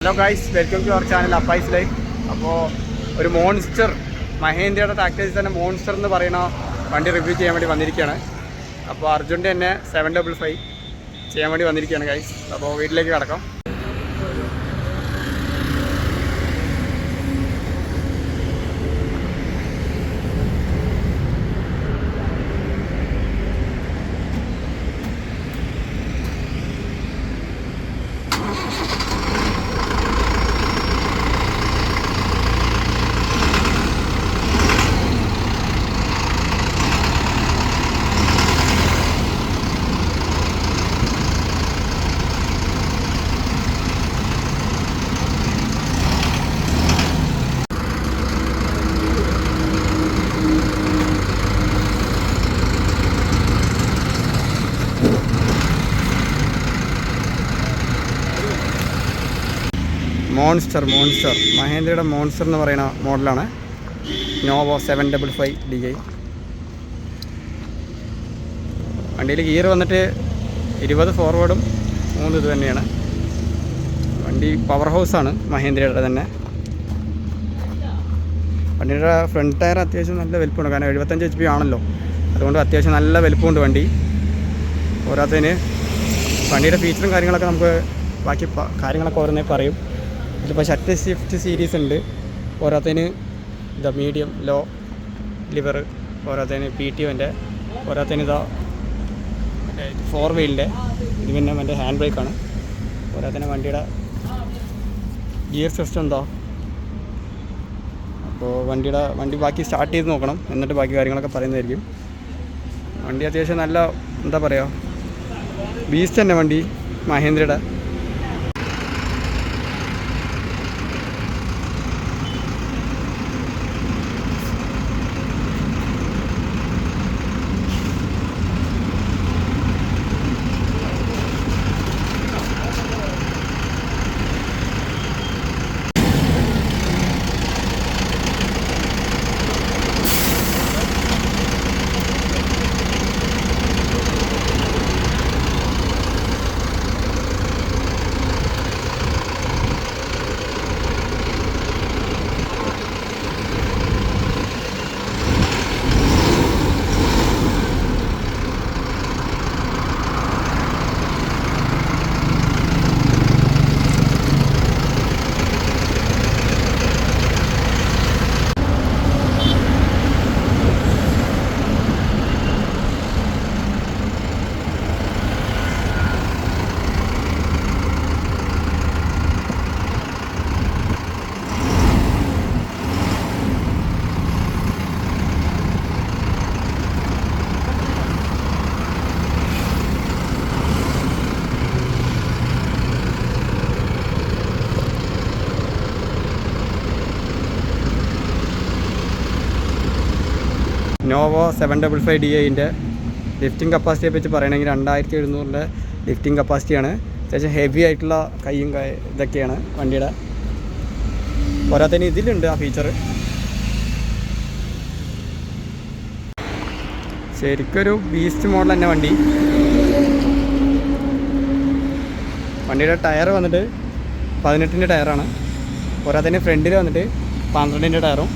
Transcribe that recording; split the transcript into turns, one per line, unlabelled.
Hello guys, welcome to our channel Appayi's life. അപ്പോൾ ഒരു monster, മഹേന്ദ്രയുടെ ടാക്ടേഴ്സ് തന്നെ മോൺസ്റ്റർ എന്ന് പറയുന്ന വണ്ടി റിവ്യൂ ചെയ്യാൻ വേണ്ടി വന്നിരിക്കുകയാണ്. അപ്പോൾ അർജുൻ്റെ തന്നെ 755 ചെയ്യാൻ വേണ്ടി വന്നിരിക്കുകയാണ് ഗൈസ്. അപ്പോൾ വീട്ടിലേക്ക് കടക്കാം. മോൺസ്റ്റർ മഹേന്ദ്രയുടെ മോൺസ്റ്റർ എന്ന് പറയുന്ന മോഡലാണ്. Novo 755 DI. വണ്ടിയിൽ ഗിയർ വന്നിട്ട് 20 ഫോർവേഡും 3 ഇത് തന്നെയാണ്. വണ്ടി പവർ ഹൗസാണ് മഹേന്ദ്രയുടെ തന്നെ. വണ്ടിയുടെ ഫ്രണ്ട് ടയർ അത്യാവശ്യം നല്ല വലിപ്പമുണ്ട്, കാരണം 75 HP ആണല്ലോ, അതുകൊണ്ട് അത്യാവശ്യം നല്ല വലിപ്പമുണ്ട് വണ്ടി. പോരാത്തതിന് വണ്ടിയുടെ ഫീച്ചറും കാര്യങ്ങളൊക്കെ നമുക്ക് ബാക്കി കാര്യങ്ങളൊക്കെ ഓരോന്നേ പറയും. ഇതിപ്പോൾ ഷട്ട് ഷിഫ്റ്റ് സീരീസ് ഉണ്ട്. പോരാത്തതിന് ഇതാ മീഡിയം ലോ ലിവർ, പോരാത്തതിന് PTOൻ്റെ, പോരാത്തതിന് ഇതാ മറ്റേ 4 വീലിൻ്റെ, ഇത് പിന്നെ മറ്റേ ഹാൻഡ് ബ്രേക്കാണ്. പോരാത്തതിന് വണ്ടിയുടെ ഗിയർ സിസ്റ്റം എന്താ. അപ്പോൾ വണ്ടി ബാക്കി സ്റ്റാർട്ട് ചെയ്ത് നോക്കണം, എന്നിട്ട് ബാക്കി കാര്യങ്ങളൊക്കെ പറയുന്നതായിരിക്കും. വണ്ടി അത്യാവശ്യം നല്ല എന്താ പറയുക, ബീസ്റ്റ് തന്നെ വണ്ടി മഹേന്ദ്രയുടെ. നോവോ 755 DIൻ്റെ ലിഫ്റ്റിംഗ് കപ്പാസിറ്റിയെ പറ്റി പറയുകയാണെങ്കിൽ 2700 ലിഫ്റ്റിംഗ് കപ്പാസിറ്റിയാണ്. അത്യാവശ്യം ഹെവി ആയിട്ടുള്ള കൈയും ഇതൊക്കെയാണ് വണ്ടിയുടെ. പോരാത്തതിന് ഇതിലുണ്ട് ആ ഫീച്ചർ. ശരിക്കൊരു ബീസ്റ്റ് മോഡൽ തന്നെ വണ്ടി. വണ്ടിയുടെ ടയർ വന്നിട്ട് 18ൻ്റെ ടയറാണ്. പോരാത്തതിന് ഫ്രണ്ടിൽ വന്നിട്ട് 12ൻ്റെ ടയറും